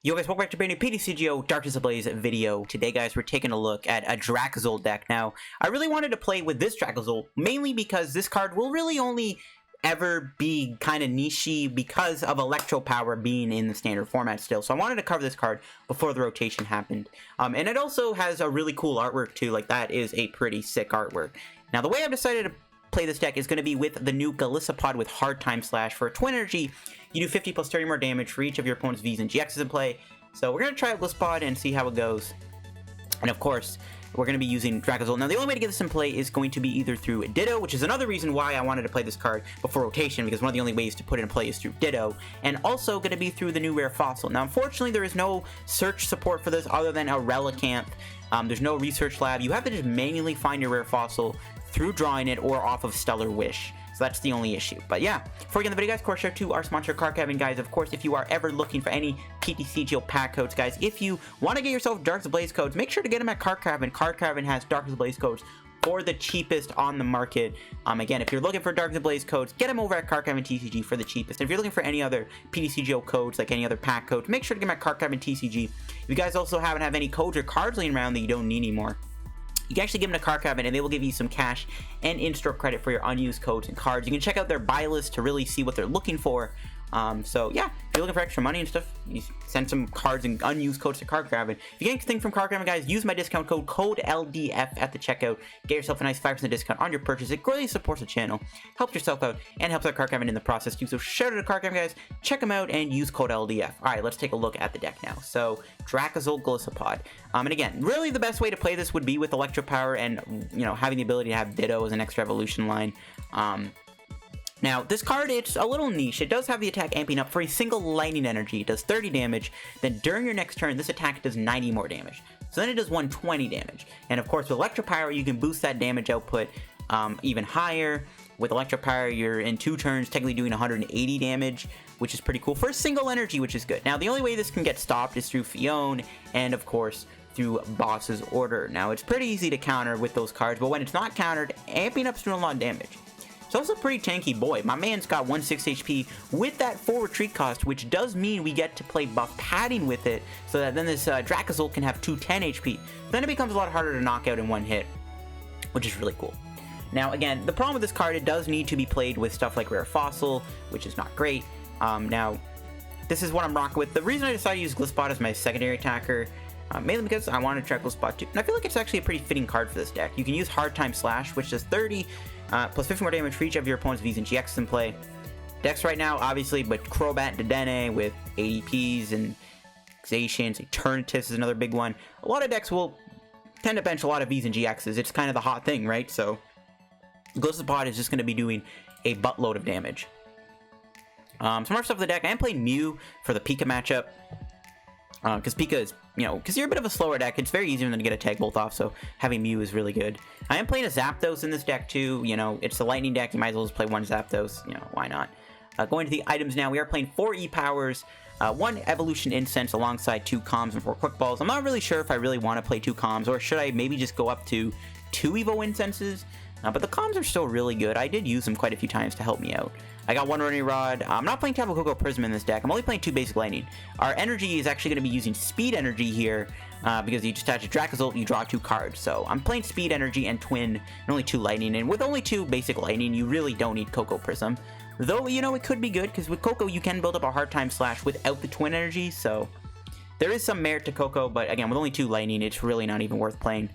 Yo guys, welcome back to a brand new PTCGO Darkness Ablaze video. Today guys, we're taking a look at a Dracozolt deck. Now, I really wanted to play with this Dracozolt, mainly because this card will really only ever be kind of niche-y because of Electropower being in the standard format still. So I wanted to cover this card before the rotation happened. And it also has a really cool artwork too, like that is a pretty sick artwork. Now the way I've decided to play this deck is going to be with the new Golisopod with Hard Time Slash. For Twin Energy, you do 50 plus 30 more damage for each of your opponent's Vs and GXs in play. So we're going to try out Golisopod and see how it goes. And of course, we're going to be using Dracozolt. Now the only way to get this in play is going to be either through Ditto, which is another reason why I wanted to play this card before rotation, because one of the only ways to put it in play is through Ditto, and also going to be through the new Rare Fossil. Now unfortunately there is no search support for this other than a Relicanth. There's no research lab. You have to just manually find your Rare Fossil through drawing it or off of Stellar Wish. So that's the only issue. But yeah, before we get in the video guys, of course, shout out to our sponsor Card Cavern guys. Of course, if you are ever looking for any PTCGO pack codes guys, if you want to get yourself Darkness Ablaze codes, make sure to get them at Card Cavern. Card Cavern has Darkness Ablaze codes for the cheapest on the market. Again, if you're looking for Darkness Ablaze codes, get them over at Card Cavern TCG for the cheapest. And if you're looking for any other PTCGO codes, like any other pack codes, make sure to get them at Card Cavern TCG. If you guys also haven't have any codes or cards laying around that you don't need anymore, you can actually give them to Card Cavern and they will give you some cash and in-store credit for your unused codes and cards. You can check out their buy list to really see what they're looking for. So yeah, if you're looking for extra money and stuff, you send some cards and unused codes to Card Cavern. If you get anything from Card Cavern guys, use my discount code LDF at the checkout. Get yourself a nice 5% discount on your purchase. It greatly supports the channel, helps yourself out, and helps out Card Cavern in the process too. So shout out to Card Cavern guys, check them out and use code LDF. Alright, let's take a look at the deck now. So Dracozolt Golisopod. And again, really the best way to play this would be with Electropower and, you know, having the ability to have Ditto as an extra evolution line. Now, this card, it's a little niche. It does have the attack amping up for a single Lightning Energy. It does 30 damage. Then during your next turn, this attack does 90 more damage. So then it does 120 damage. And of course, with Electropower, you can boost that damage output even higher. With Electropower, you're in 2 turns technically doing 180 damage, which is pretty cool for a single energy, which is good. Now, the only way this can get stopped is through Fion and, of course, through Boss's Order. Now, it's pretty easy to counter with those cards, but when it's not countered, amping up's doing a lot of damage. It's also a pretty tanky boy. My man's got 160 HP with that full retreat cost, which does mean we get to play Buff Padding with it, so that then this Dracozolt can have 210 HP. Then it becomes a lot harder to knock out in one hit, which is really cool. Now again, the problem with this card, it does need to be played with stuff like Rare Fossil, which is not great. Now, this is what I'm rocking with. The reason I decided to use Golisopod as my secondary attacker, mainly because I wanted to try Golisopod too. And I feel like it's actually a pretty fitting card for this deck. You can use Hard Time Slash, which does 30, plus 50 more damage for each of your opponent's Vs and GXs in play. Decks right now, obviously, but Crobat Dedenne with ADPs and Xations, Eternatus is another big one. A lot of decks will tend to bench a lot of Vs and GXs. It's kind of the hot thing, right? So Golisopod is just going to be doing a buttload of damage. Some more stuff with the deck. I am playing Mew for the Pika matchup. Because Pika is, you know, because you're a bit of a slower deck, it's very easy to get a tag bolt off, so having Mew is really good. I am playing a Zapdos in this deck too. You know, it's the lightning deck, you might as well just play one Zapdos, you know, why not? Going to the items now, we are playing 4 E-Powers, 1 Evolution Incense alongside 2 Comms and 4 Quick Balls. I'm not really sure if I really want to play 2 Comms, or should I maybe just go up to 2 Evo Incenses? But the comms are still really good. I did use them quite a few times to help me out. I got 1 Ordinary Rod. I'm not playing Tapu Koko Prism in this deck. I'm only playing 2 Basic Lightning. Our energy is actually going to be using Speed Energy here, because you just attach a Dracozolt, you draw 2 cards. So I'm playing Speed Energy and Twin, and only 2 Lightning. And with only 2 Basic Lightning, you really don't need Koko Prism. Though, you know, it could be good, because with Koko, you can build up a Hard Time Slash without the Twin Energy. So there is some merit to Koko, but again, with only 2 Lightning, it's really not even worth playing.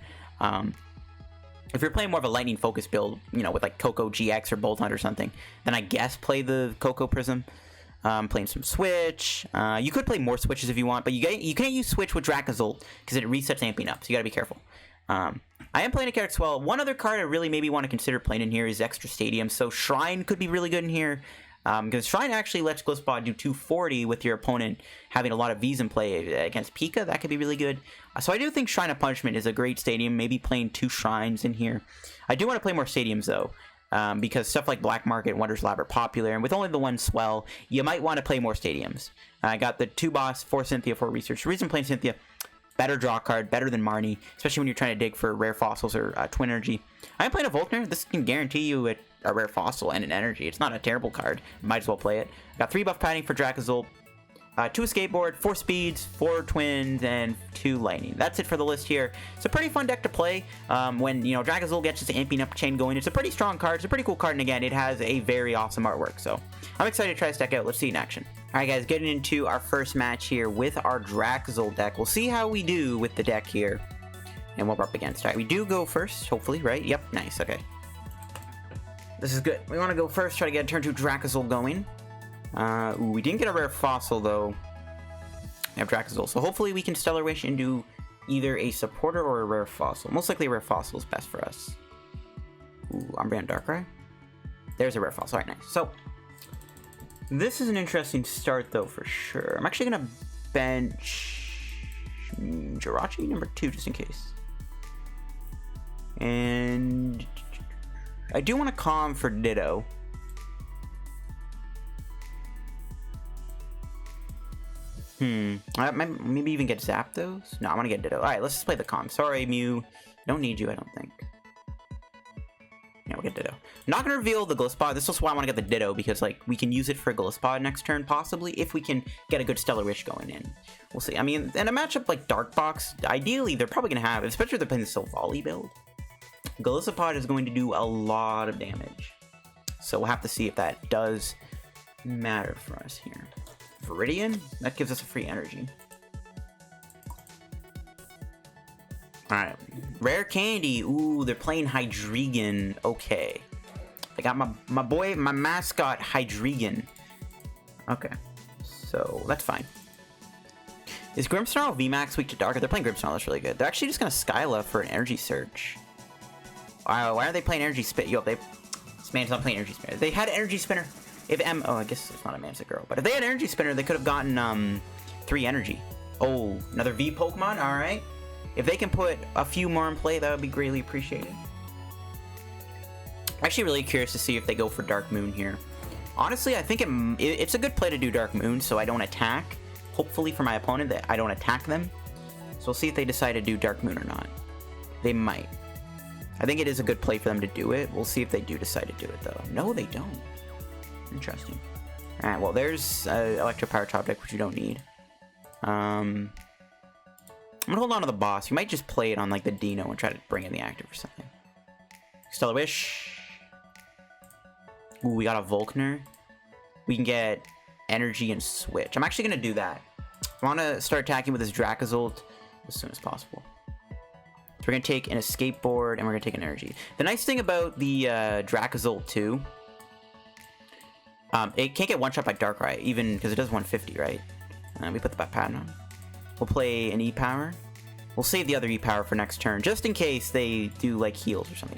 If you're playing more of a lightning focused build, you know, with like Koko GX or Bolt Hunt or something, then I guess play the Koko Prism. Playing some Switch. You could play more Switches if you want, but you can't use Switch with Dracozolt because it resets amping up, so you gotta be careful. I am playing a Chaotic Swell. One other card I really maybe want to consider playing in here is Extra Stadium, so Shrine could be really good in here. Because Shrine actually lets Golisopod do 240 with your opponent having a lot of Vs in play against Pika. That could be really good. So I do think Shrine of Punishment is a great stadium. Maybe playing 2 Shrines in here. I do want to play more stadiums though. Because stuff like Black Market and Wonders Lab are popular. And with only the 1 Swell, you might want to play more stadiums. I got the 2 Boss, 4 Cynthia, 4 Research. The reason I'm playing Cynthia, better draw card, better than Marnie. Especially when you're trying to dig for Rare Fossils or Twin Energy. I'm playing a Volkner. This can guarantee you a Rare Fossil and an Energy. It's not a terrible card. Might as well play it. Got 3 Buff Padding for Dracozolt. 2 Escape Board, 4 Speeds, 4 Twins, and 2 Lightning. That's it for the list here. It's a pretty fun deck to play. When, you know, Dracozolt gets his amping up chain going, it's a pretty strong card. It's a pretty cool card, and again, it has a very awesome artwork. So I'm excited to try this deck out. Let's see it in action. Alright guys, getting into our first match here with our Dracozolt deck. We'll see how we do with the deck here and what we're up against. Alright, we do go first, hopefully, right? Yep, nice, okay. This is good. We want to go first, try to get a turn 2 Dracozolt going. Ooh, we didn't get a Rare Fossil, though. We have Dracozolt, so hopefully we can Stellar Wish into either a Supporter or a Rare Fossil. Most likely a Rare Fossil is best for us. Ooh, Umbreon Darkrai. There's a Rare Fossil. Alright, nice. So, this is an interesting start, though, for sure. I'm actually going to bench Jirachi, number 2, just in case. And I do want to Calm for Ditto. Maybe even get Zapdos? No, I want to get Ditto. Alright, let's just play the Calm. Sorry, Mew. Don't need you, I don't think. Yeah, we'll get Ditto. I'm not going to reveal the Golisopod. This is why I want to get the Ditto, because, like, we can use it for Golisopod next turn, possibly, if we can get a good Stellar Wish going in. We'll see. I mean, in a matchup like Dark Box, ideally, they're probably going to have, especially if they're playing the Silvally build, Golisopod is going to do a lot of damage. So we'll have to see if that does matter for us here. Viridian? That gives us a free energy. Alright. Rare Candy. Ooh, they're playing Hydreigon. Okay. I got my boy, my mascot, Hydreigon. Okay. So, that's fine. Is Grimmsnarl VMAX weak to Dark? They're playing Grimmsnarl. That's really good. They're actually just going to Skyla for an Energy Search. Wow, why are they playing Energy Spin? Yo, this man's not playing Energy Spinner. They had Energy Spinner. If oh, I guess it's not a man's a girl. But if they had Energy Spinner, they could have gotten 3 energy. Oh, another V Pokemon? Alright. If they can put a few more in play, that would be greatly appreciated. Actually really curious to see if they go for Dark Moon here. Honestly, I think it's a good play to do Dark Moon, so I don't attack. Hopefully for my opponent, that I don't attack them. So we'll see if they decide to do Dark Moon or not. They might. I think it is a good play for them to do it. We'll see if they do decide to do it, though. No, they don't. Interesting. Alright, well, there's Electropower top deck, which you don't need. I'm gonna hold on to the boss. You might just play it on, like, the Dino and try to bring in the active or something. Stellar Wish. Ooh, we got a Volkner. We can get energy and switch. I'm actually gonna do that. I want to start attacking with this Dracozolt as soon as possible. So we're gonna take an Escape Board and we're gonna take an energy. The nice thing about the Dracozolt too, it can't get one-shot by Darkrai, even because it does 150, right? We put the Buff Padding on. We'll play an E-Power. We'll save the other E-Power for next turn, just in case they do, like, heals or something.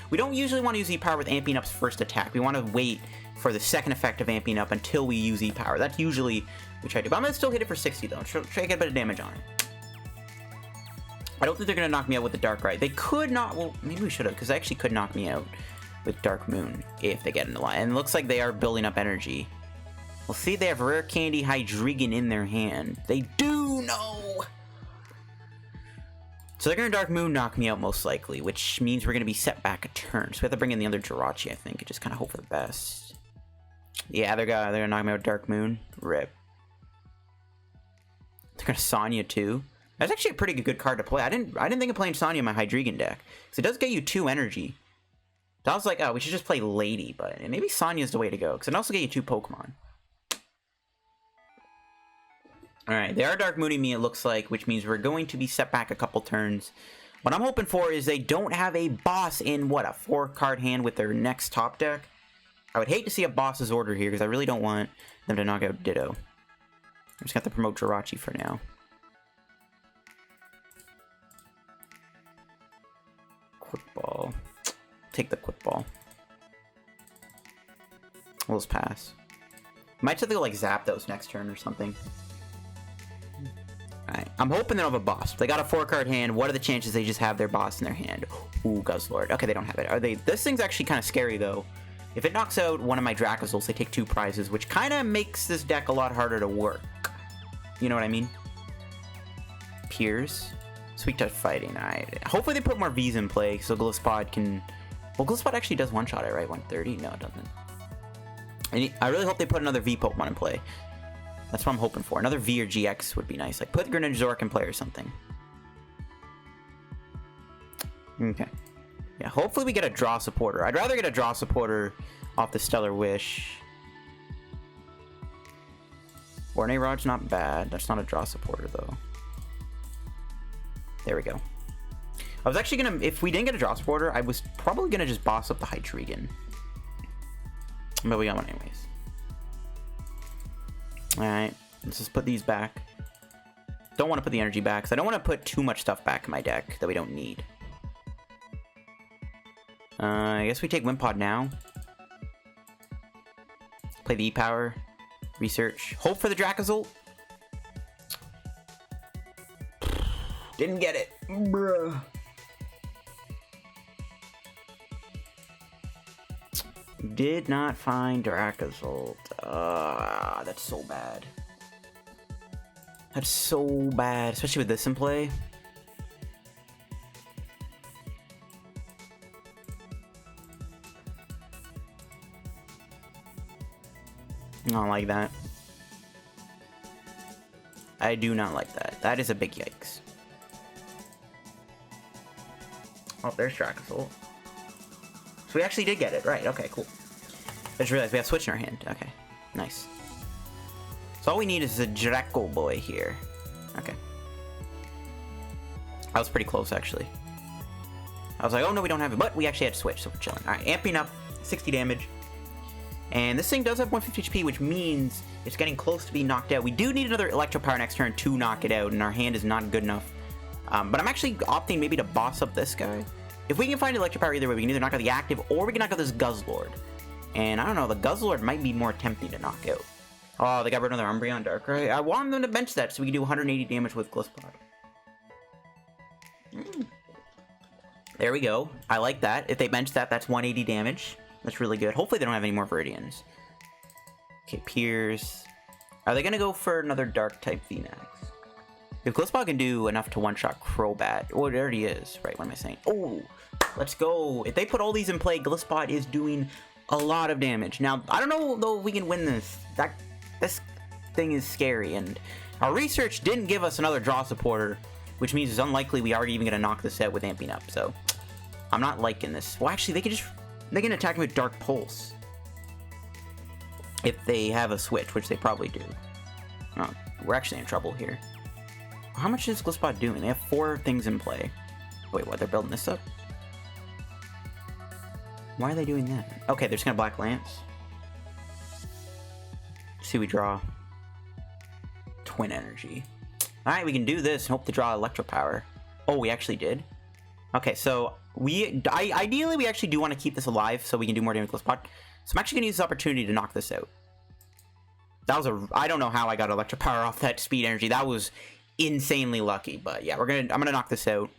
We don't usually want to use E-Power with Amping Up's first attack. We want to wait for the second effect of Amping Up until we use E-Power. That's usually we try to do. But I'm going to still hit it for 60, though. Try to get a bit of damage on it. I don't think they're going to knock me out with the Darkrai. They could not... Well, maybe we should have, because they actually could knock me out with Dark Moon if they get in the line. And it looks like they are building up energy. We'll see if they have Rare Candy Hydreigon in their hand. They do! No! So they're going to Dark Moon knock me out most likely, which means we're going to be set back a turn. So we have to bring in the other Jirachi, I think, and just kind of hope for the best. Yeah, they're going to knock me out with Dark Moon. Rip. They're going to Sonya too. That's actually a pretty good card to play. I didn't think of playing Sonya in my Hydreigon deck. Because it does get you 2 energy. So I was like, oh, we should just play Lady, but maybe Sonya's the way to go. Because it also get you 2 Pokemon. Alright, they are Dark Mooning me, it looks like, which means we're going to be set back a couple turns. What I'm hoping for is they don't have a boss in, what, a 4-card hand with their next top deck? I would hate to see a boss's order here, because I really don't want them to knock out Ditto. I'm just going to have to promote Jirachi for now. Quick Ball. Take the Quick Ball. We'll just pass. Might have to go, like, Zapdos next turn or something. Alright, I'm hoping they don't have a boss. If they got a 4-card hand, what are the chances they just have their boss in their hand? Ooh, Guzzlord. Okay, they don't have it. Are they? This thing's actually kind of scary, though. If it knocks out one of my Dracozolts, they take 2 prizes, which kind of makes this deck a lot harder to work. You know what I mean? Piers. Sweet Touch Fighting. Alright. Hopefully they put more Vs in play, so Golisopod can... Well, Golisopod actually does one-shot it, right? 130? No, it doesn't. And I really hope they put another V Pokemon in play. That's what I'm hoping for. Another V or GX would be nice. Like, put Greninja in play or something. Okay. Yeah, hopefully we get a draw supporter. I'd rather get a draw supporter off the Stellar Wish. Ordinary Rod's not bad. That's not a draw supporter, though. There we go. I was actually gonna... If we didn't get a draw supporter, I was probably gonna just boss up the Hydreigon. But we got one anyways. Alright, let's just put these back. Don't want to put the energy back, because I don't want to put too much stuff back in my deck that we don't need. I guess we take Wimpod now. Play the E-Power. Research. Hope for the Dracozolt. Didn't get it. Bruh. Did not find Dracozolt. That's so bad. That's so bad, especially with this in play. I don't like that. I do not like that. That is a big yikes. Oh, there's Dracozolt. So we actually did get it, right? Okay, cool. I just realized we have Switch in our hand. Okay, nice. So all we need is a Draco boy here. Okay. That was pretty close, actually. I was like, oh no, we don't have it, but we actually had Switch, so we're chilling. All right, amping up, 60 damage. And this thing does have 150 HP, which means it's getting close to being knocked out. We do need another Electropower next turn to knock it out, and our hand is not good enough. But I'm actually opting maybe to boss up this guy. If we can find Electropower either way, we can either knock out the active, or we can knock out this Guzzlord. And I don't know, the Guzzlord might be more tempting to knock out. Oh, they got rid of their Umbreon Darkrai. I want them to bench that so we can do 180 damage with Golisopod. There we go. I like that. If they bench that, that's 180 damage. That's really good. Hopefully they don't have any more Viridians. Okay, Piers. Are they going to go for another Dark-type VMAX? If Golisopod can do enough to one-shot Crobat... Oh, it already is. Right, what am I saying? Oh, let's go. If they put all these in play, Golisopod is doing a lot of damage. Now, I don't know, though, if we can win this. This thing is scary, and our research didn't give us another draw supporter, which means it's unlikely we are even going to knock this out with amping up, so I'm not liking this. Well, actually, they can attack me with Dark Pulse. If they have a switch, which they probably do. Oh, we're actually in trouble here. How much is Golisopod doing? They have 4 things in play. Wait, what? They're building this up? Why are they doing that? Okay, they're just gonna Black Lance. Let's see, we draw Twin Energy. Alright, we can do this and hope to draw Electropower. Oh, we actually did? Okay, so ideally we actually do want to keep this alive so we can do more damage with Golisopod. So I'm actually gonna use this opportunity to knock this out. That was I don't know how I got Electropower off that speed energy. That was insanely lucky, but yeah, I'm gonna knock this out.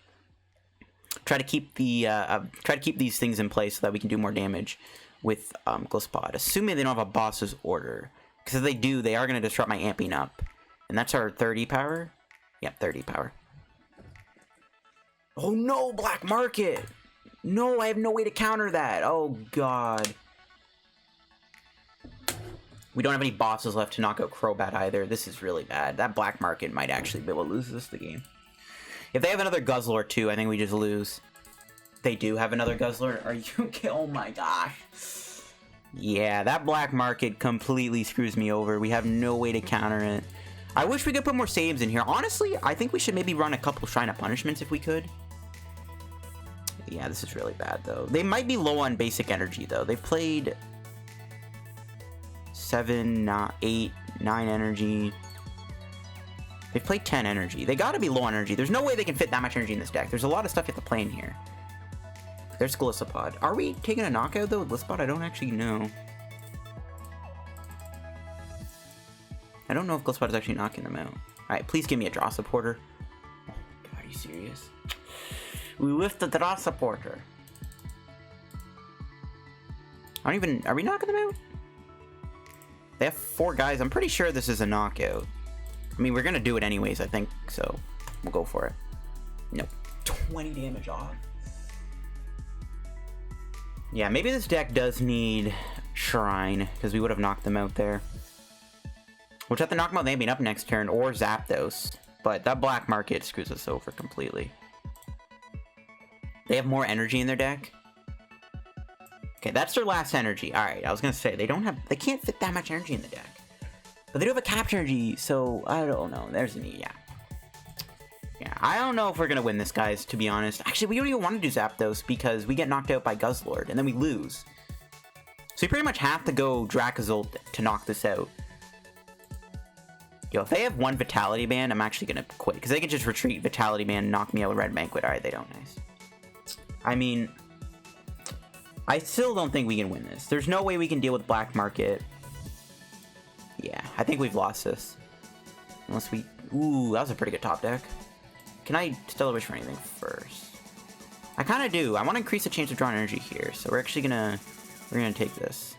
Try to keep these things in place so that we can do more damage with Golisopod, assuming they don't have a boss's order. Because if they do, they are gonna disrupt my amping up, and that's our 30 power. Yeah, 30 power. Oh no, Black Market! No, I have no way to counter that. Oh god. We don't have any bosses left to knock out Crobat either. This is really bad. That Black Market might actually be able to lose the game. If they have another Guzzlord too, I think we just lose. They do have another Guzzlord. Are you okay? Oh my gosh. Yeah, that Black Market completely screws me over. We have no way to counter it. I wish we could put more saves in here. Honestly, I think we should maybe run a couple Shrine of Punishments if we could. Yeah, this is really bad though. They might be low on basic energy though. They've played 7, 8, 9 energy. They've played 10 energy. They gotta be low on energy. There's no way they can fit that much energy in this deck. There's a lot of stuff you have to play in here. There's Golisopod. Are we taking a knockout though with Golisopod? I don't actually know. I don't know if Golisopod is actually knocking them out. Alright, please give me a draw supporter. Oh my god, are you serious? We whiffed the draw supporter. Are we knocking them out? They have 4 guys. I'm pretty sure this is a knockout. I mean, we're gonna do it anyways, I think, so we'll go for it. Nope. 20 damage off. Yeah, maybe this deck does need Shrine, because we would have knocked them out there. Which have to knock them out Ambient up next turn, or Zapdos. But that black market screws us over completely. They have more energy in their deck. Okay, that's their last energy. Alright, I was gonna say, they can't fit that much energy in the deck. But they do have a capture energy, so I don't know. There's an E, yeah. Yeah, I don't know if we're gonna win this, guys, to be honest. Actually, we don't even want to do Zapdos because we get knocked out by Guzzlord, and then we lose. So we pretty much have to go Dracozolt to knock this out. Yo, if they have one Vitality Band, I'm actually gonna quit. Because they can just retreat Vitality Band and knock me out with Red Banquet. Alright, they don't. Nice. I mean, I still don't think we can win this. There's no way we can deal with Black Market. Yeah, I think we've lost this. Unless we... Ooh, that was a pretty good top deck. Can I Stellar Wish for anything first? I kind of do. I want to increase the chance of drawing energy here. So we're actually gonna... We're gonna take this.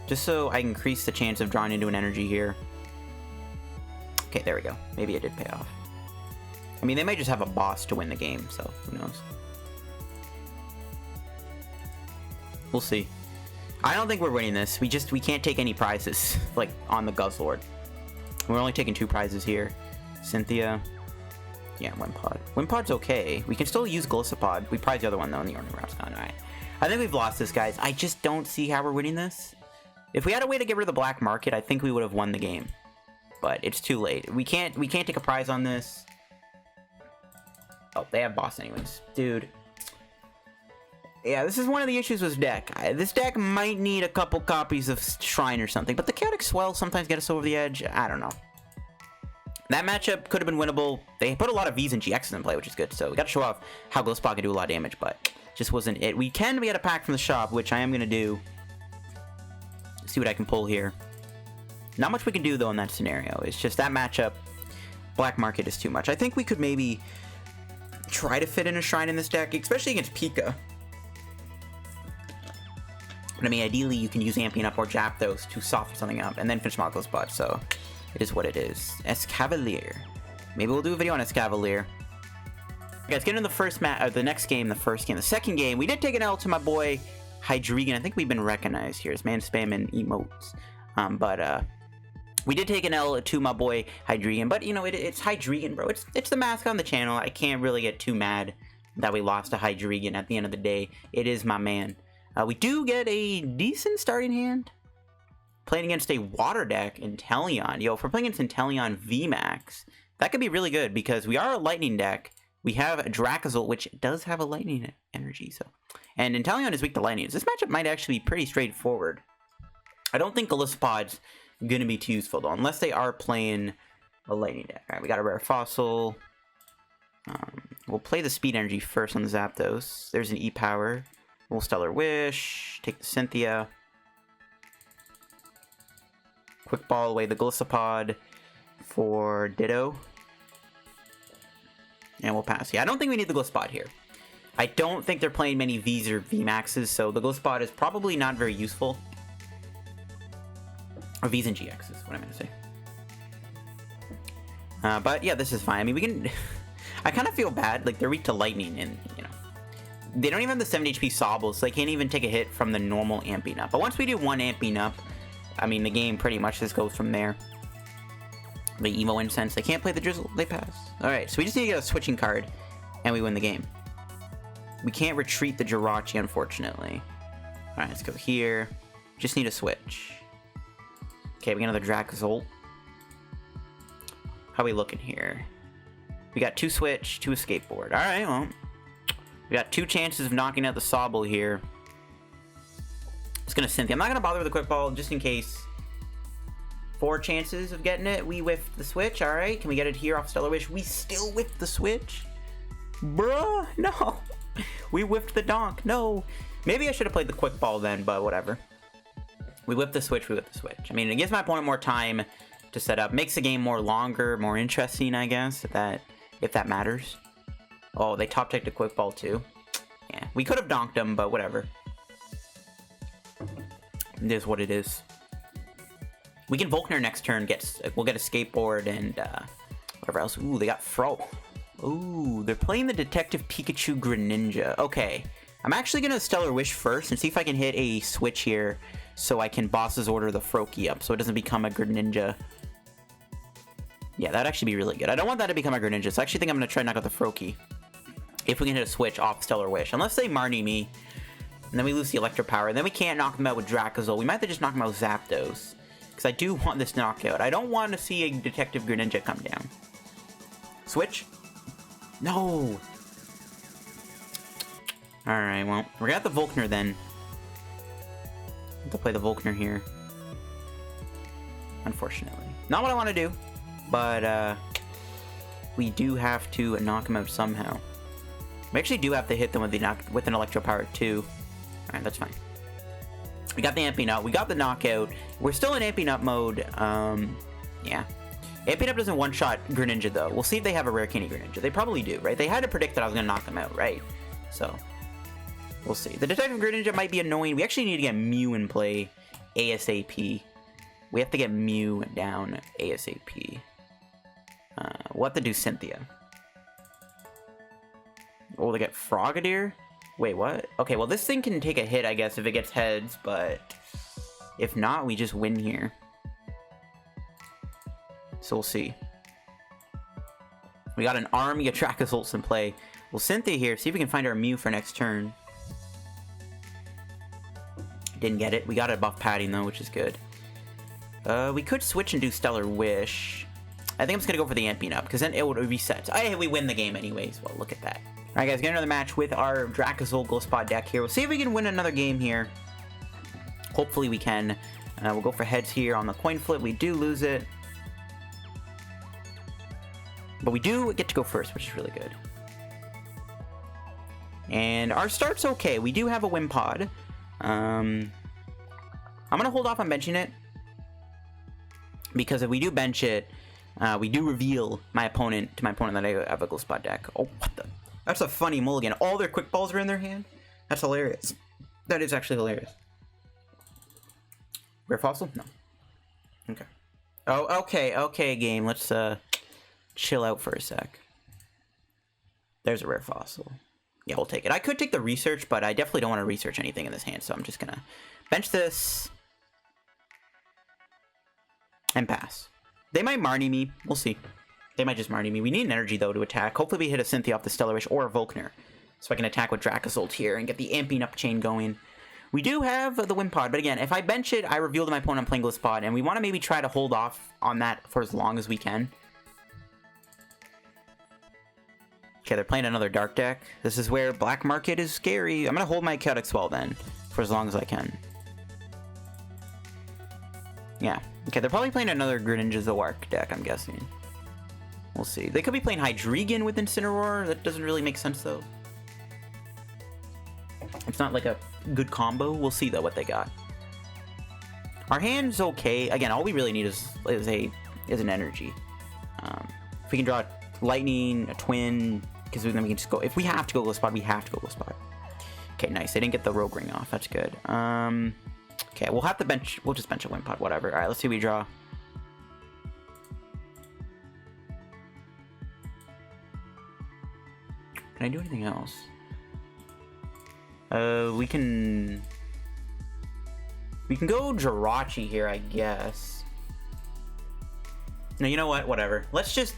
Just so I increase the chance of drawing into an energy here. Okay, there we go. Maybe it did pay off. I mean, they might just have a boss to win the game, so who knows. We'll see. I don't think we're winning this. We can't take any prizes, like, on the Guzzlord. We're only taking 2 prizes here. Cynthia. Yeah, Wimpod. Wimpod's okay. We can still use Golisopod. We prize the other one, though, in the Ordinary Rod. Alright. I think we've lost this, guys. I just don't see how we're winning this. If we had a way to get rid of the black market, I think we would have won the game. But it's too late. We can't take a prize on this. Oh, they have boss anyways. Dude. Yeah, this is one of the issues with this deck. This deck might need a couple copies of Shrine or something, but the Chaotic Swell sometimes get us over the edge. I don't know. That matchup could have been winnable. They put a lot of Vs and GXs in play, which is good, so we got to show off how Golisopod can do a lot of damage, but just wasn't it. We can get a pack from the shop, which I am going to do. See what I can pull here. Not much we can do, though, in that scenario. It's just that matchup, Black Market is too much. I think we could maybe try to fit in a Shrine in this deck, especially against Pika. But I mean, ideally, you can use Amping Up or Zapdos to soften something up, and then finish Golisopod, so it is what it is. Escavalier. Maybe we'll do a video on Escavalier. Okay, let's get into the first the next game, the first game. The second game, we did take an L to my boy Hydreigon. I think we've been recognized here as man spamming emotes. We did take an L to my boy Hydreigon, but you know, it's Hydreigon, bro. It's the mascot on the channel. I can't really get too mad that we lost to Hydreigon at the end of the day. It is my man. We do get a decent starting hand. Playing against a water deck, Inteleon. Yo, if we're playing against Inteleon VMAX, that could be really good because we are a lightning deck. We have a Dracozolt, which does have a lightning energy, so. And Inteleon is weak to lightning. This matchup might actually be pretty straightforward. I don't think Golisopod's gonna be too useful though, unless they are playing a lightning deck. Alright, we got a Rare Fossil. We'll play the speed energy first on the Zapdos. There's an E-Power. We'll Stellar Wish. Take the Cynthia. Quick Ball away the Golisopod for Ditto. And we'll pass. Yeah, I don't think we need the Golisopod here. I don't think they're playing many Vs or VMAXs, so the Golisopod is probably not very useful. Or Vs and GXs is what I meant to say. But yeah, this is fine. I mean, we can... I kind of feel bad. Like, they're weak to lightning, and, you know... They don't even have the 7 HP Sobble, so they can't even take a hit from the normal Amping Up. But once we do 1 Amping Up, I mean, the game pretty much just goes from there. The Evolution Incense, they can't play the Drizzle, they pass. Alright, so we just need to get a switching card, and we win the game. We can't retreat the Jirachi, unfortunately. Alright, let's go here. Just need a switch. Okay, we got another Dracozolt. How are we looking here? We got 2 switch, 2 Escape Board. Alright, well. We got 2 chances of knocking out the Sobble here. It's gonna Cynthia. I'm not gonna bother with the Quick Ball, just in case. 4 chances of getting it. We whiffed the switch. Alright, can we get it here off Stellar Wish? We still whiffed the switch? Bruh, no. We whiffed the donk. No. Maybe I should have played the Quick Ball then, but whatever. We whipped the switch, we whipped the switch. I mean, it gives my opponent more time to set up. Makes the game more longer, more interesting, I guess, if that matters. Oh, they top decked a Quick Ball too. Yeah, we could have donked them, but whatever. It is what it is. We can Volkner next turn. We'll get a skateboard and whatever else. Ooh, they got Fro. Ooh, they're playing the Detective Pikachu Greninja. Okay, I'm actually gonna Stellar Wish first and see if I can hit a switch here so I can boss's order the Froakie up so it doesn't become a Greninja. Yeah, that'd actually be really good. I don't want that to become a Greninja, so I actually think I'm going to try and knock out the Froakie. If we can hit a switch off Stellar Wish. Unless they Marnie me, and then we lose the Electropower, and then we can't knock them out with Dracozolt. We might have to just knock them out with Zapdos. Because I do want this knockout. I don't want to see a Detective Greninja come down. Switch? No! Alright, well, we're gonna have the Volkner then. Have to play the Volkner here. Unfortunately. Not what I want to do, but we do have to knock him out somehow. We actually do have to hit them with an Electropower too. Alright, that's fine. We got the Amping Up. We got the knockout. We're still in Amping Up mode. Yeah. Amping Up doesn't one-shot Greninja, though. We'll see if they have a Rare Candy Greninja. They probably do, right? They had to predict that I was going to knock them out, right? So, we'll see. The Detective Greninja might be annoying. We actually need to get Mew in play ASAP. We have to get Mew down ASAP. We'll have to do Cynthia. Oh, they get Frogadier? Wait, what? Okay, well, this thing can take a hit, I guess, if it gets heads, but if not, we just win here. So we'll see. We got an army of Dracozolt in play. We'll Cynthia here, see if we can find our Mew for next turn. Didn't get it. We got a Buff Padding, though, which is good. We could switch and do Stellar Wish. I think I'm just going to go for the Amping Up, because then it would reset. Hey, we win the game anyways. Well, look at that. Alright guys, get another match with our Dracozolt Golisopod deck here. We'll see if we can win another game here. Hopefully we can. We'll go for heads here on the coin flip. We do lose it. But we do get to go first, which is really good. And our start's okay. We do have a Wimpod. I'm going to hold off on benching it. Because if we do bench it, we do reveal my opponent to my opponent that I have a Golisopod deck. Oh, what the... That's a funny mulligan. All their quick balls are in their hand? That's hilarious. That is actually hilarious. Rare Fossil? No. Okay. Oh, okay, game. Let's chill out for a sec. There's a Rare Fossil. Yeah, we'll take it. I could take the research, but I definitely don't want to research anything in this hand, so I'm just gonna bench this. And pass. They might Marnie me. We'll see. They might just Marnie me. We need an energy, though, to attack. Hopefully we hit a Cynthia off the Stellar Wish or a Volkner. So I can attack with Dracozolt here and get the Amping Up chain going. We do have the Wimpod, but again, if I bench it, I reveal to my opponent I'm playing Golisopod, and we want to maybe try to hold off on that for as long as we can. Okay, they're playing another Dark deck. This is where Black Market is scary. I'm going to hold my Chaotic Swell, then, for as long as I can. Yeah. Okay, they're probably playing another Greninja Zoark deck, I'm guessing. We'll see. They could be playing Hydreigon with Incineroar. That doesn't really make sense, though. It's not like a good combo. We'll see, though, what they got. Our hand's okay. Again, all we really need is an energy. If we can draw a Lightning, a Twin, because then we can just go... If we have to go Golisopod, we have to go Golisopod. Okay, nice. They didn't get the Rogue Ring off. That's good. Okay, we'll have to bench... We'll just bench a Wimpod, whatever. Alright, let's see what we draw. Can I do anything else? We can go Jirachi here, I guess. No, you know what? Whatever. Let's just...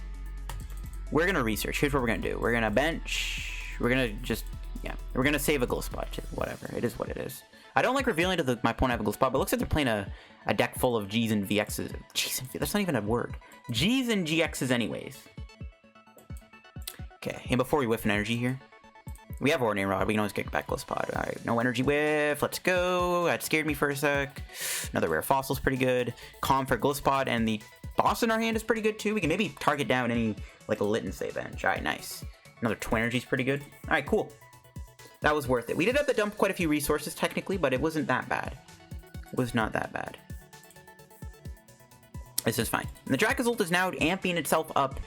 We're gonna research. Here's what we're gonna do. We're gonna bench. We're gonna just... Yeah. We're gonna save a Golisopod too. Whatever. It is what it is. I don't like revealing to my opponent I have a Golisopod, but it looks like they're playing a deck full of G's and VXs. G's and that's not even a word. G's and GXs anyways. Okay, and before we whiff an energy here, we have Ordinary Rod. We can always get back Golisopod. Alright, no energy whiff. Let's go. That scared me for a sec. Another Rare Fossil's pretty good. Calm for Golisopod, and the boss in our hand is pretty good too. We can maybe target down any, like, a Lit and Say bench. Alright, nice. Another Twin Energy's pretty good. Alright, cool. That was worth it. We did have to dump quite a few resources, technically, but it wasn't that bad. It was not that bad. This is fine. And the Dracozolt is now amping itself up.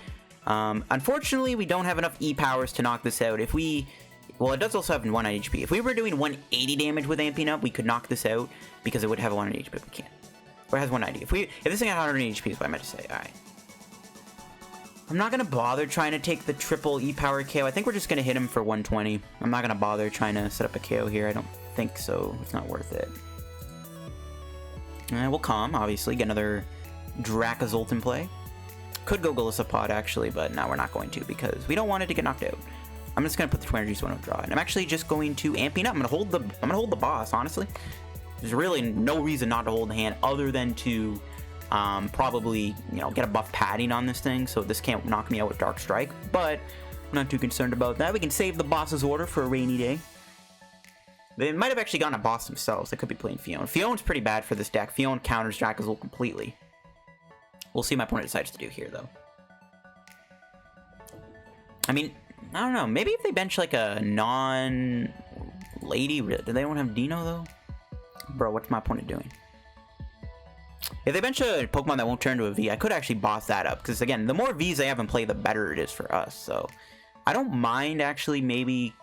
Unfortunately, we don't have enough E-powers to knock this out. If we... Well, it does also have 190 HP. If we were doing 180 damage with amping up, we could knock this out because it would have 190 HP, but we can't. Or it has 190. If this thing had 180 HP is what I meant to say. Alright. I'm not going to bother trying to take the triple E-power KO. I think we're just going to hit him for 120. I'm not going to bother trying to set up a KO here. I don't think so. It's not worth it. We'll calm, obviously. Get another Dracozolt in play. Could go Golisopod, actually, but no, we're not going to because we don't want it to get knocked out. I'm just going to put the 2 energy so I don't draw it. And I'm actually just going to amping up. I'm going to hold the boss, honestly. There's really no reason not to hold the hand other than to probably, you know, get a buff padding on this thing so this can't knock me out with Dark Strike. But I'm not too concerned about that. We can save the boss's order for a rainy day. They might have actually gotten a boss themselves. They could be playing Fiona. Fiona's pretty bad for this deck. Fiona counters Dracozolt completely. We'll see what my opponent decides to do here, though. I mean, I don't know. Maybe if they bench like a non-lady... Do they don't have Dino, though? Bro, what's my opponent doing? If they bench a Pokemon that won't turn into a V, I could actually boss that up. Because, again, the more Vs they have in play, the better it is for us. So, I don't mind, actually, maybe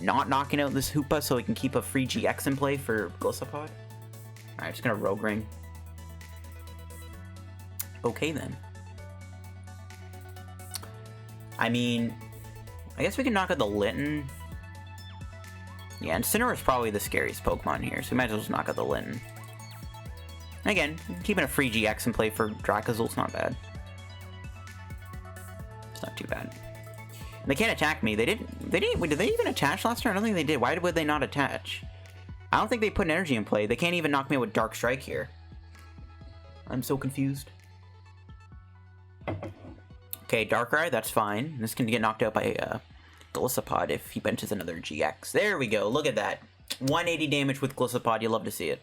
not knocking out this Hoopa so we can keep a free GX in play for Golisopod. Alright, just gonna Rogue Ring. Okay, then. I mean, I guess we can knock out the Litten. Yeah, and Cinera's probably the scariest Pokemon here, so we might as well just knock out the Litten. Again, keeping a free GX in play for Dracozolt's not bad. It's not too bad. They can't attack me. Did they even attach last turn? I don't think they did. Why would they not attach? I don't think they put an energy in play. They can't even knock me out with Dark Strike here. I'm so confused. Okay, Darkrai, that's fine. This can get knocked out by Golisopod if he benches another GX. There we go. Look at that. 180 damage with Golisopod. You love to see it.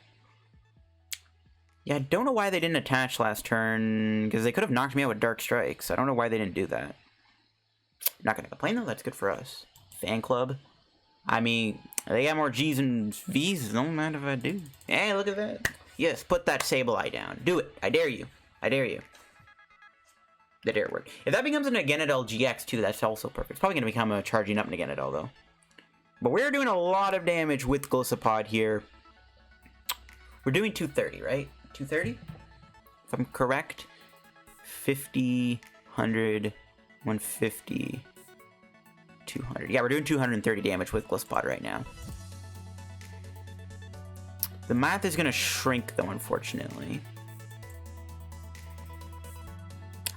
Yeah, I don't know why they didn't attach last turn, because they could have knocked me out with Dark Strikes. I don't know why they didn't do that. Not gonna complain, though. That's good for us. Fan Club. I mean, they got more G's and V's. Don't mind if I do. Hey, look at that. Yes, put that Sableye down. Do it. I dare you. I dare you. The dare word. If that becomes an Agenadel GX, too, that's also perfect. It's probably going to become a charging up Agenadel, though. But we're doing a lot of damage with Golisopod here. We're doing 230, right? 230? If I'm correct. 50, 100, 150, 200. Yeah, we're doing 230 damage with Golisopod right now. The math is going to shrink, though, unfortunately.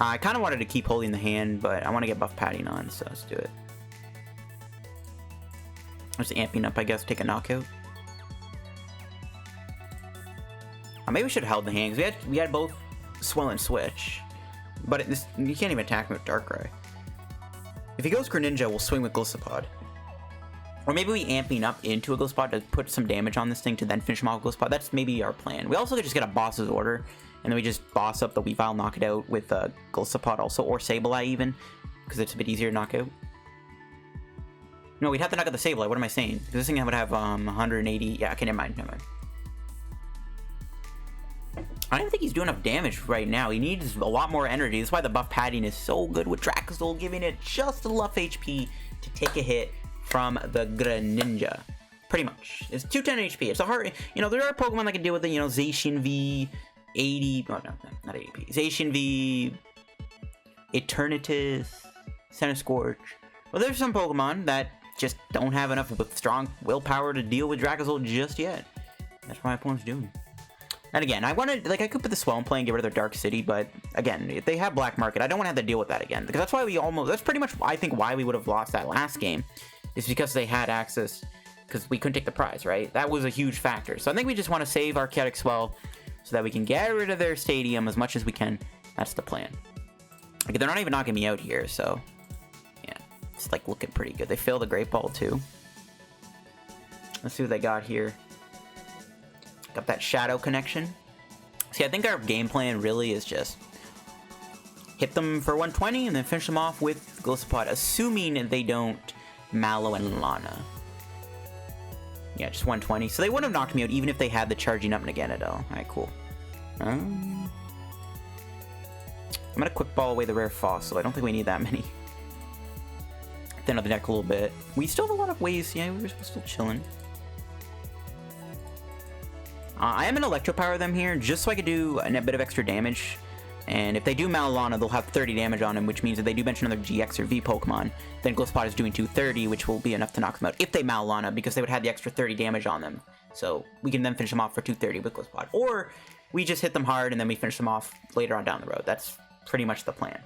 I kind of wanted to keep holding the hand, but I want to get buff padding on, so let's do it. Just amping up, I guess, take a knockout. Maybe we should have held the hand, because we had both Swell and Switch. But you can't even attack me with Darkrai. If he goes Greninja, we'll swing with Golisopod. Or maybe we amping up into a Golisopod to put some damage on this thing to then finish him off with Golisopod. That's maybe our plan. We also could just get a boss's order, and then we just boss up the Weavile, knock it out with Golisopod also, or Sableye even, because it's a bit easier to knock out. No, we'd have to knock out the Sableye. What am I saying? Because this thing would have 180. Yeah, okay, never mind. I don't even think he's doing enough damage right now. He needs a lot more energy. That's why the buff padding is so good with Dracozolt, giving it just enough HP to take a hit from the Greninja. Pretty much. It's 210 HP. It's a hard... You know, there are Pokemon that can deal with the, you know, Zacian V... 80... Oh, no, not 80p. Zacian V... Eternatus... Centiskorch. Well, there's some Pokemon that just don't have enough strong willpower to deal with Dracozolt just yet. That's what my opponent's doing. And again, I wanted, like, I could put the Swell in play and get rid of their Dark City, but again, if they have Black Market, I don't want to have to deal with that again. Because that's why that's pretty much, I think, why we would have lost that last game, is because they had access, because we couldn't take the prize, right? That was a huge factor. So I think we just want to save our Chaotic Swell so that we can get rid of their stadium as much as we can. That's the plan. Like, they're not even knocking me out here, so yeah, it's like looking pretty good. They failed the Great Ball too. Let's see what they got here. Got that Shadow connection. See, I think our game plan really is just hit them for 120 and then finish them off with Golisopod, assuming they don't Mallow and Lana. Yeah, just 120. So they wouldn't have knocked me out even if they had the charging up Naganadel. Alright, cool. I'm gonna quick ball away the Rare Fossil. I don't think we need that many. Thin out the deck a little bit. We still have a lot of ways. Yeah, we're still chilling. I am going to Electropower them here, just so I could do a bit of extra damage. And if they do Malolana, they'll have 30 damage on him, which means if they do bench another GX or V Pokemon, then Golisopod is doing 230, which will be enough to knock them out if they Malolana, because they would have the extra 30 damage on them. So we can then finish them off for 230 with Golisopod. Or we just hit them hard and then we finish them off later on down the road. That's pretty much the plan.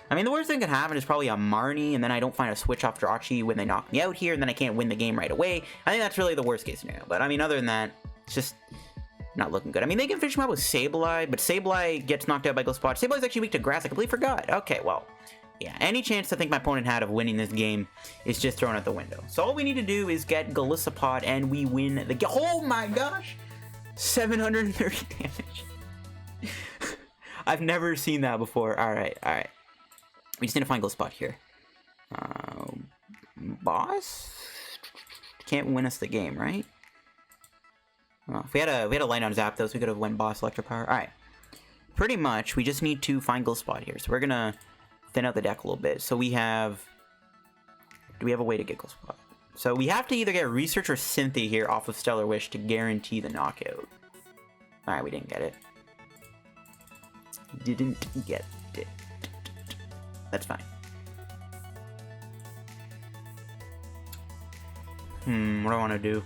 I mean, the worst thing that could happen is probably a Marnie, and then I don't find a switch off Jirachi when they knock me out here, and then I can't win the game right away. I think that's really the worst case scenario. But I mean, other than that, it's just not looking good. I mean, they can finish him out with Sableye, but Sableye gets knocked out by Golisopod. Sableye's actually weak to grass. I completely forgot. Okay, well, yeah, any chance I think my opponent had of winning this game is just thrown out the window. So all we need to do is get Golisopod, and we win the game. Oh my gosh! 730 damage. I've never seen that before. Alright, alright. We just need to find Golisopod here. Boss? Can't win us the game, right? Well, if we had a light on Zapdos, we could have won Boss Electropower. Alright. Pretty much, we just need to find Golisopod here. So we're gonna thin out the deck a little bit. So we have... Do we have a way to get Golisopod? So we have to either get Research or Cynthia here off of Stellar Wish to guarantee the knockout. Alright, we didn't get it. Didn't get it. That's fine. What do I want to do?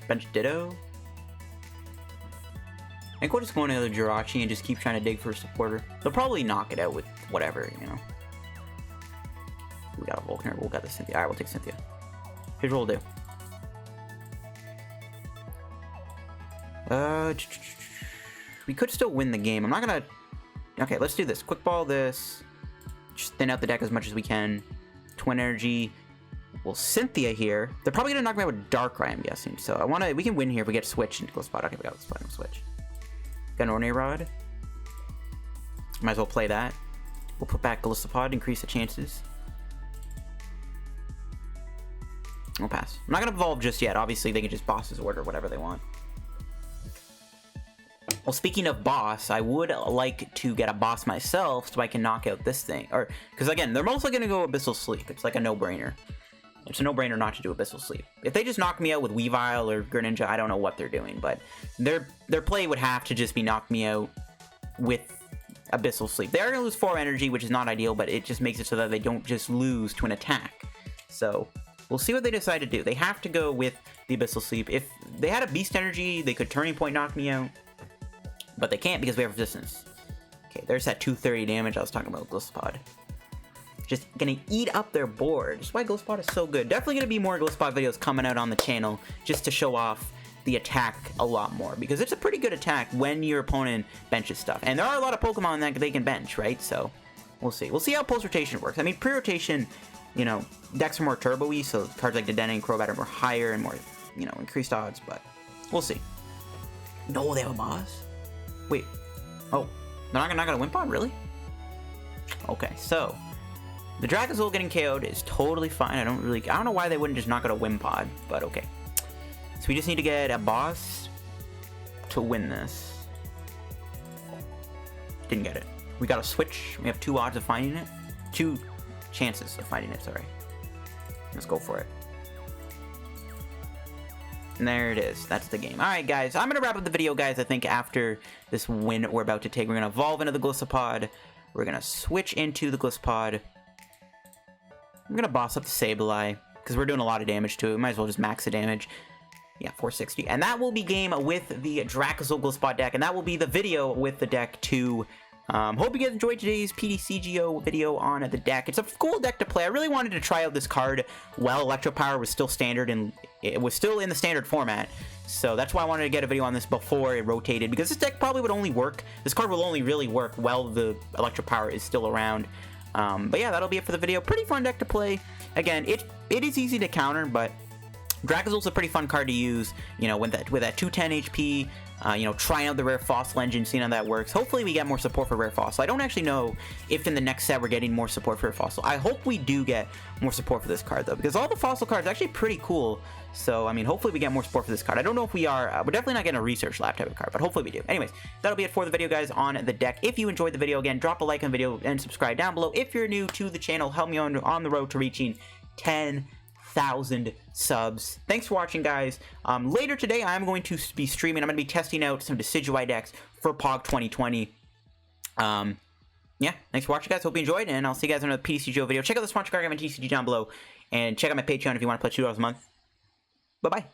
Bench Ditto? I think we'll just go into the Jirachi and just keep trying to dig for a supporter. They'll probably knock it out with whatever, you know. We got a Volkner, we'll get the Cynthia. Alright, we'll take Cynthia. Here's what we'll do. We could still win the game. I'm not gonna... Okay, let's do this. Quick ball this. Just thin out the deck as much as we can. Twin Energy. Well, Cynthia here. They're probably gonna knock me out with Darkrai, I'm guessing. So I wanna... We can win here if we get switch into Golisopod. Okay, we got Golisopod. No switch. Got an Ordinary Rod. Might as well play that. We'll put back Golisopod, increase the chances. We'll pass. I'm not gonna evolve just yet. Obviously, they can just boss his order, whatever they want. Well, speaking of boss, I would like to get a boss myself so I can knock out this thing. Or, because again, they're mostly going to go Abyssal Sleep. It's like a no-brainer. It's a no-brainer not to do Abyssal Sleep. If they just knock me out with Weavile or Greninja, I don't know what they're doing. But their play would have to just be knock me out with Abyssal Sleep. They are going to lose 4 energy, which is not ideal, but it just makes it so that they don't just lose to an attack. So, we'll see what they decide to do. They have to go with the Abyssal Sleep. If they had a Beast Energy, they could Turning Point knock me out. But they can't because we have resistance. Okay, there's that 230 damage I was talking about with Golisopod. Just gonna eat up their board. That's why Golisopod is so good. Definitely gonna be more Golisopod videos coming out on the channel just to show off the attack a lot more. Because it's a pretty good attack when your opponent benches stuff. And there are a lot of Pokemon that they can bench, right? So, we'll see. We'll see how post-rotation works. I mean, pre-rotation, you know, decks are more turbo-y, so cards like Dedenne and Crobat are more higher and more, you know, increased odds, but we'll see. No, they have a boss? Wait. Oh. They're not gonna Wimpod? Really? Okay, so the Dracozolt getting KO'd is totally fine. I don't know why they wouldn't just knock out a Wimpod, but okay. So we just need to get a boss to win this. Didn't get it. We got a switch. We have 2 odds of finding it. 2 chances of finding it, sorry. Let's go for it. And there it is. That's the game. Alright, guys. I'm going to wrap up the video, guys. I think after this win we're about to take, we're going to evolve into the Golisopod. We're going to switch into the Golisopod. I'm going to boss up the Sableye, because we're doing a lot of damage to it. We might as well just max the damage. Yeah, 460. And that will be game with the Dracozolt Golisopod deck, and that will be the video with the deck too. Hope you guys enjoyed today's PTCGO video on the deck. It's a cool deck to play. I really wanted to try out this card while Electropower was still standard, and it was still in the standard format. So that's why I wanted to get a video on this before it rotated, because this deck probably would only work. This card will only really work while the Electropower is still around. But yeah, that'll be it for the video. Pretty fun deck to play. Again, it is easy to counter, but Dracozolt's a pretty fun card to use, you know, with that 210 HP, you know, trying out the Rare Fossil engine, seeing how that works. Hopefully we get more support for Rare Fossil. I don't actually know if in the next set we're getting more support for Rare Fossil. I hope we do get more support for this card, though, because all the Fossil cards are actually pretty cool. So, I mean, hopefully we get more support for this card. I don't know if we are. We're definitely not getting a Research Lab type of card, but hopefully we do. Anyways, that'll be it for the video, guys, on the deck. If you enjoyed the video, again, drop a like on the video and subscribe down below. If you're new to the channel, help me on the road to reaching 10,000 subs. Thanks for watching, guys. Later today, I'm going to be streaming. I'm going to be testing out some Decidueye decks for POG 2020. Yeah, thanks for watching, guys. Hope you enjoyed, and I'll see you guys in another PTCGO video. Check out the sponsor card on TCG down below, and check out my Patreon if you want to play $2 a month. Bye-bye.